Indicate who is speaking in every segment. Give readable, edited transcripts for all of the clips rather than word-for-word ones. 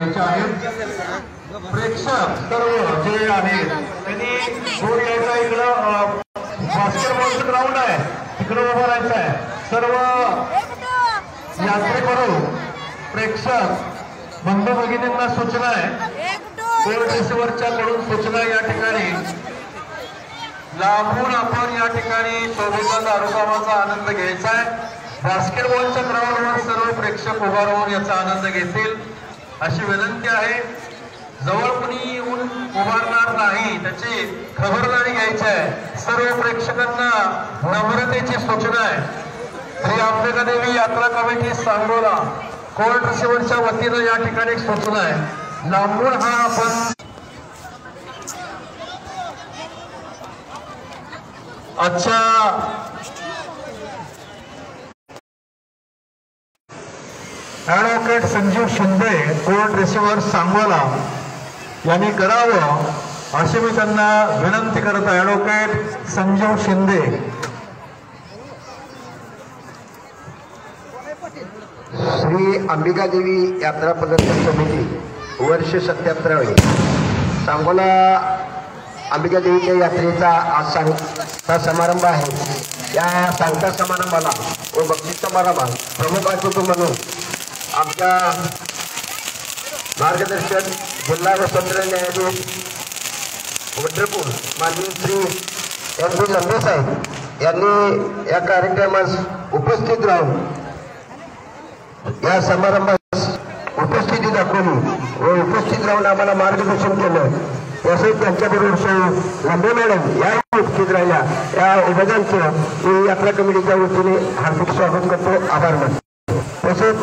Speaker 1: प्रेक्षक सर्व जे आहेत त्यांनी दूर यायचा। इकडं बास्केटबॉलचं ग्राउंड आहे, तिकडं उभं राहायचं आहे। सर्व यात्रेकरू प्रेक्षक बंधू भगिनींना सूचना आहे, कोर्ट रिसिव्हरच्या कडून सूचना या ठिकाणी लांबून आपण या ठिकाणी शोभेचा दारुकामाचा आनंद घ्यायचा आहे। बास्केटबॉलच्या ग्राउंडवर सर्व प्रेक्षक उभा राहून याचा आनंद घेतील अशी विनंती आहे। जवळ कुणी येऊन उभारणार नाही त्याची खबरदारी घ्यायची आहे। सर्व प्रेक्षकांना नम्रतेची सूचना आहे। श्री अंबिकादेवी यात्रा कमिटी सांगोला कोर्ट रिसिव्हरच्या वतीनं या ठिकाणी एक सूचना आहे, लांबून हा आपण अच्छा advocate Sanjeev Shinde court receiver Sangola यांनी करावं अशी मी त्यांना विनंती करत आहे। ॲडव्होकेट संजीव शिंदे।
Speaker 2: श्री अंबिकादेवी यात्रा प्रदर्शन समिती वर्ष 77 सांगोला अंबिकादेवीच्या यात्रेचा आज सांगता समारंभ आहे। या सांगता समारंभाला व बक्षीस समारंभात प्रमुख अतिथी म्हणून आमच्या मार्गदर्शक जिल्हा व सत्र न्यायाधीश वड्रपूर माननीय श्री M.D. लंबे साहेब यांनी या कार्यक्रमास उपस्थित राहून या समारंभास उपस्थिती दाखवली व उपस्थित राहून आम्हाला मार्गदर्शन केलं। तसेच त्यांच्याबरोबर सौ लंबे मॅडम या उपस्थित राहिल्या। या उभयांचं मी यात्रा कमिटीच्या वतीने हार्दिक स्वागत करतो, आभार मानतो। तसेच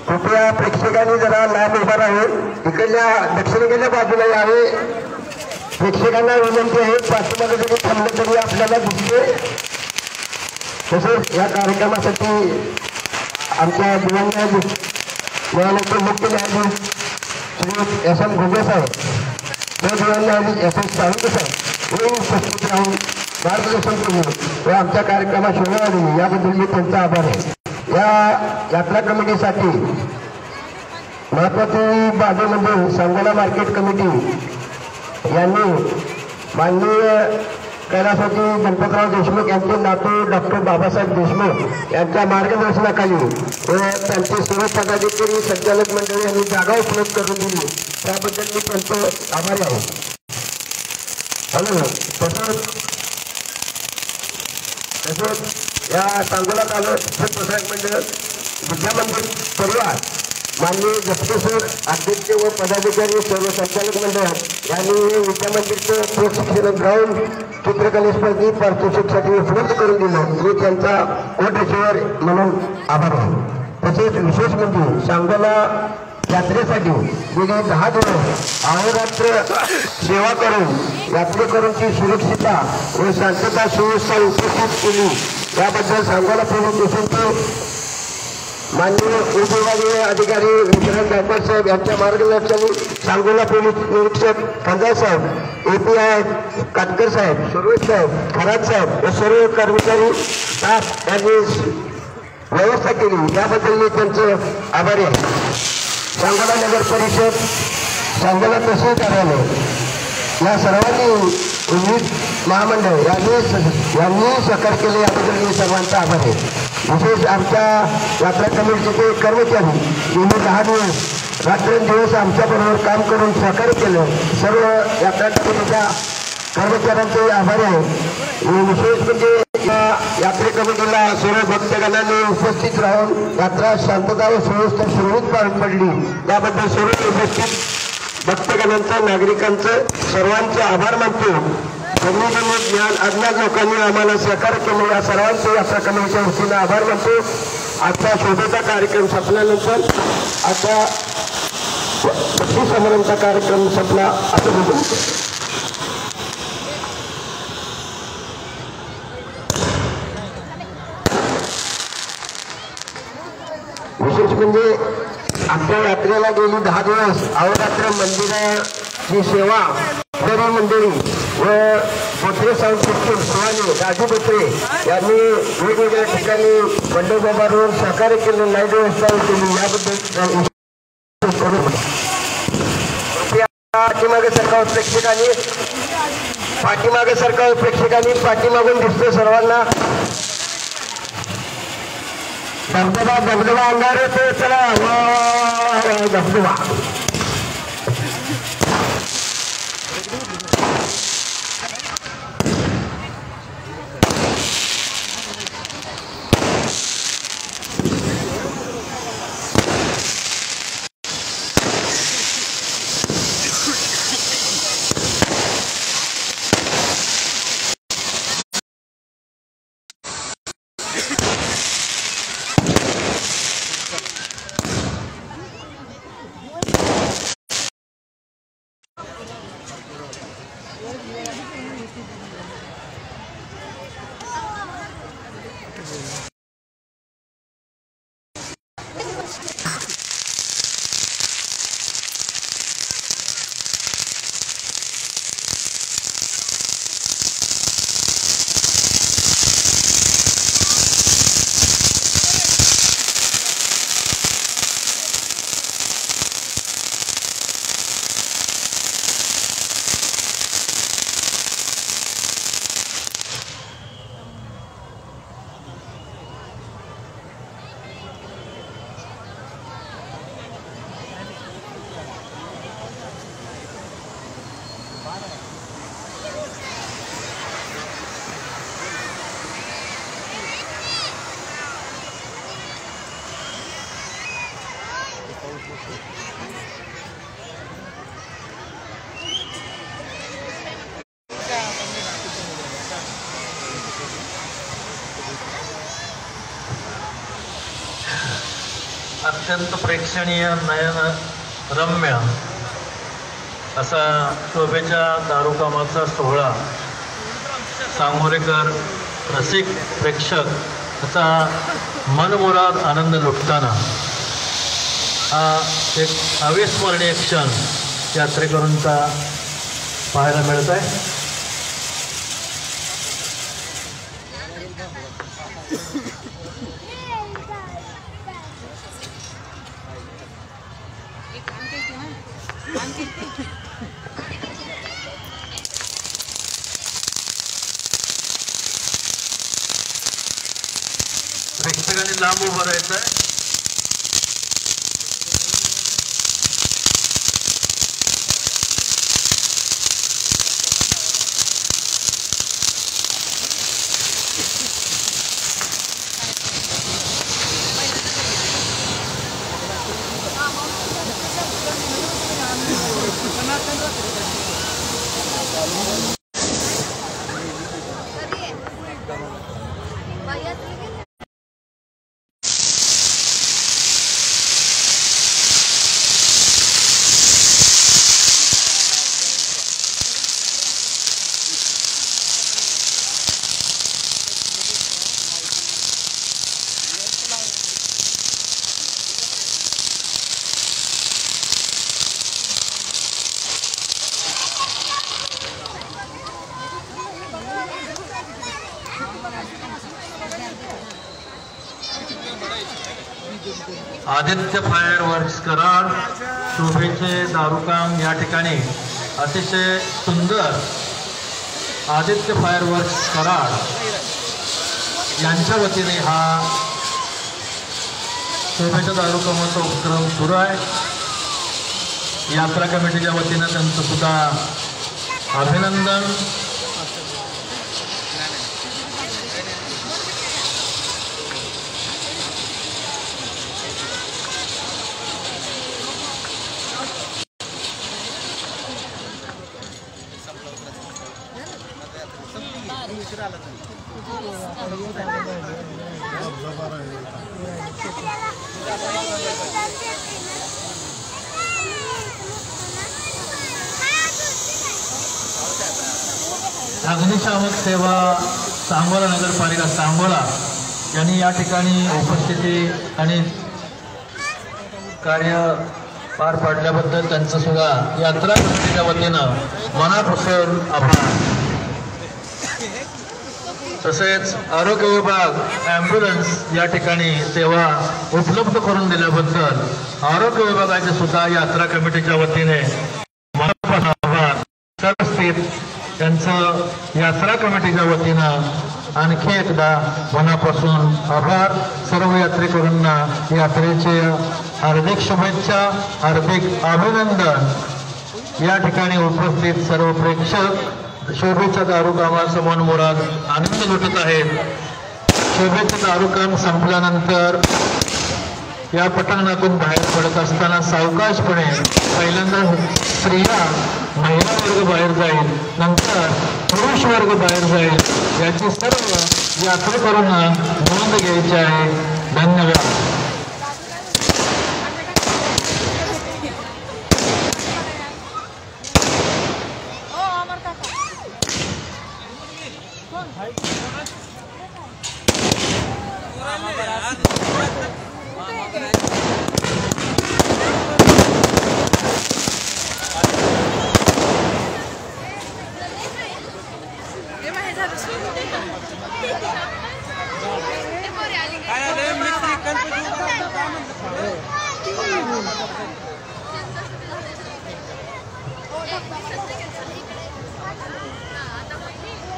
Speaker 2: कृपया प्रेक्षकांनी जरा लांब उभा राहून इकडल्या दक्षिणेकडल्या बाजूला यावे। प्रेक्षकांना विनंती आहे, पाठीमागे जरी थांबलं तरी आपल्याला दिसते। तसेच या कार्यक्रमासाठी आमच्या दिवाण न्यायाधीश न्यायालयाचे मुख्य न्यायाधीश श्री S.M. घुगे साहेब व दिवाण न्यायाधीश S.S. साळुंके साहेब हे उपस्थित राहून मार्गदर्शन केले व आमच्या कार्यक्रमात शोभा आली, याबद्दल मी त्यांचा आभार आहे। या यात्रा कमिटीसाठी महत्वाची बाजू म्हणजे सांगोला मार्केट कमिटी यांनी माननीय कैलासवासी गणपतराव देशमुख यांचे नातू डॉक्टर बाबासाहेब देशमुख यांच्या मार्गदर्शनाखाली व त्यांचे सर्व पदाधिकारी संचालक मंडळी यांनी जागा उपलब्ध करून दिली, त्याबद्दल मी त्यांचं आभारी आहे। तसंच या सांगोला तालुका प्रसारक मंडळ विद्यामंदिर परिवार माननीय जगतेश्वर अध्यक्ष व पदाधिकारी सर्व संचालक मंडळ यांनी विद्यामंदिरचं प्रशिक्षण ग्राउंड चित्रकले स्पर्धे पारितोषिकसाठी उपलब्ध करून दिलं, मी त्यांचा कोर्ट रिसिव्हर म्हणून आभार आहे। तसेच विशेष म्हणजे सांगोला यात्रेसाठी गेले 10 दिवस अहोरात्र सेवा करून यात्रेकरूंची सुरक्षितता व शांतता सुव्यवस्था उपस्थित केली, याबद्दल सांगोला पोलीस स्टेशनचे माननीय उपविभागीय अधिकारी विक्रांत गायकवाड साहेब यांच्या मार्गदर्शनाने सांगोला पोलीस निरीक्षक खंदाय साहेब, API काटकर साहेब, सुरेश साहेब, खरात साहेब व सर्व कर्मचारी स्टाफ यांनी व्यवस्था केली, याबद्दल मी त्यांचं आभारी आहे। सांगोला नगर परिषद, सांगोला तहसील कार्यालय या सर्वांनी उन्नीत महामंडळ यांनी सहकार्य केले, याबद्दल मी सर्वांचा आभार आहे। विशेष आमच्या यात्रा कमिटीचे कर्मचारी गेले 10 दिवस रात्रंदिवस आमच्याबरोबर काम करून सहकार्य केलं, सर्व यात्रा कमिटीच्या कर्मचाऱ्यांचे आभारी आहे। विशेष म्हणजे या यात्रे कमिटीला सर्व भक्तगणांनी उपस्थित राहून यात्रा शांतता व सुव्यवस्था सुरळीत पार पडली, याबद्दल सर्व उपस्थित भक्तगणांचं नागरिकांचं सर्वांचे आभार मानतो। सगळीजण ज्ञान अज्ञात लोकांनी आम्हाला सहकार्य केले, या सर्वांचे यात्रा कमिटीच्या वतीने आभार मानतो। आजचा शोभेचा कार्यक्रम संपल्यानंतर आता बक्षीस समारंभाचा कार्यक्रम संपला असं म्हणतो। विशेष म्हणजे आमच्या यात्रेला गेली 10 दिवस अहोरात्र मंदिराची सेवा दरी मंदिरी व बोत्रे साऊंड सिस्टीम सुहाने राजू बोत्रे यांनी वेगवेगळ्या ठिकाणी मंडप उभारून सहकार्य केले, लाईट व्यवस्था केली, याबद्दल पाठीमागे सरकार प्रेक्षकांनी पाठीमागून दिसतो सर्वांना धबधबा अंगार तो चला धबधबा
Speaker 1: अत्यंत प्रेक्षणीय नयन रम्य असा शोभेच्या दारुकामाचा सोहळा सांगोलेकर रसिक प्रेक्षक असा मनमुराद आनंद लुटताना हा एक अविस्मरणीय क्षण यात्रेकरूंचा पाहायला मिळत आहे. प्रेक्षकांनी लांब उभं राहायचं आहे. आदित्य फायरवर्क्स कराड शोभेचे दारुकाम या ठिकाणी अतिशय सुंदर आदित्य फायरवर्क्स कराड यांच्या वतीने हा शोभेच्या दारुकामाचा उपक्रम सुरू आहे. यात्रा कमिटीच्या वतीनं त्यांचं सुद्धा अभिनंदन. अग्निशामक सेवा सांगोला नगरपालिका सांगोला यांनी या ठिकाणी उपस्थिती आणि कार्य पार पाडल्याबद्दल त्यांचं सुद्धा यात्रा कमिटीच्या वतीनं मनापासून आभार. तसेच आरोग्य विभाग ॲम्ब्युलन्स या ठिकाणी सेवा उपलब्ध करून दिल्याबद्दल आरोग्य विभागाचे सुद्धा यात्रा कमिटीच्या वतीने मनापासून आभार. सर्वस्थित त्यांचं यात्रा कमिटीच्या वतीनं आणखी एकदा मनापासून आभार. सर्व यात्रेकरूंना यात्रेचे हार्दिक शुभेच्छा, हार्दिक अभिनंदन. या ठिकाणी उपस्थित सर्व प्रेक्षक शोभेच्या दारूकामाचं मनमुराद आनंद लुटत आहेत. शोभेचं दारूकाम संपल्यानंतर या पटांगणातून बाहेर पडत असताना सावकाशपणे पहिल्यांदा स्त्रिया महिला वर्ग बाहेर जाईल, नंतर पुरुष वर्ग बाहेर जाईल. याची सर्व यात्रेकरूंना नोंद घ्यायची आहे. धन्यवाद.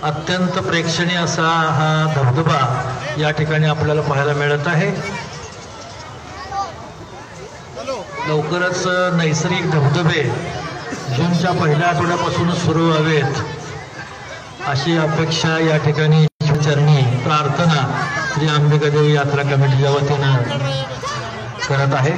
Speaker 1: अत्यंत प्रेक्षणीय असा हा धबधबा या ठिकाणी आपल्याला पाहायला मिळत आहे. लवकरच नैसर्गिक धबधबे जूनच्या पहिल्या आठवड्यापासून सुरू व्हावेत अशी अपेक्षा या ठिकाणी चरणी प्रार्थना श्री अंबिकादेवी यात्रा कमिटीच्या वतीनं करत आहे.